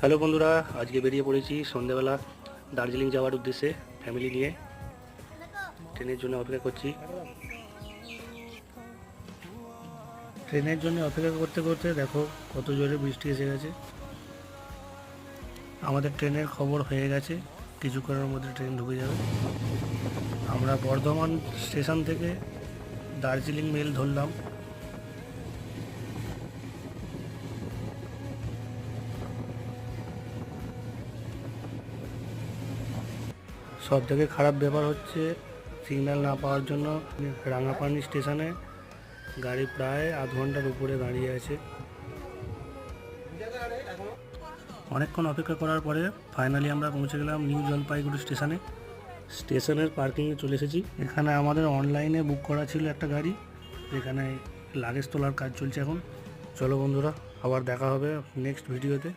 Hello বন্ধুরা, আজকে বেরিয়ে পড়েছি সন্ধ্যাবেলা দার্জিলিং যাওয়ার উদ্দেশ্যে ফ্যামিলি নিয়ে। ট্রেনের জন্য অপেক্ষা করছি। ট্রেনের জন্য অপেক্ষা করতে করতে দেখো কত জোরে বৃষ্টি এসে গেছে। আমাদের ট্রেনের খবর হয়ে গেছে, কিছুক্ষণের মধ্যে ট্রেন ঢুকে যাবে। আমরা বর্ধমান স্টেশন থেকে দার্জিলিং মেল ধরলাম। সব থেকে খারাপ ব্যাপার হচ্ছে সিগন্যাল না পাওয়ার জন্য রাঙাপানি স্টেশনে গাড়ি প্রায় আধ ঘন্টার উপরে দাঁড়িয়ে আছে। অনেকক্ষণ অপেক্ষা করার পরে ফাইনালি আমরা পৌঁছে গেলাম নিউ জলপাইগুড়ি স্টেশনে। স্টেশনের পার্কিংয়ে চলে এসেছি। এখানে আমাদের অনলাইনে বুক করা ছিল একটা গাড়ি, এখানে লাগেজ তোলার কাজ চলছে এখন। চলো বন্ধুরা, আবার দেখা হবে নেক্সট ভিডিওতে।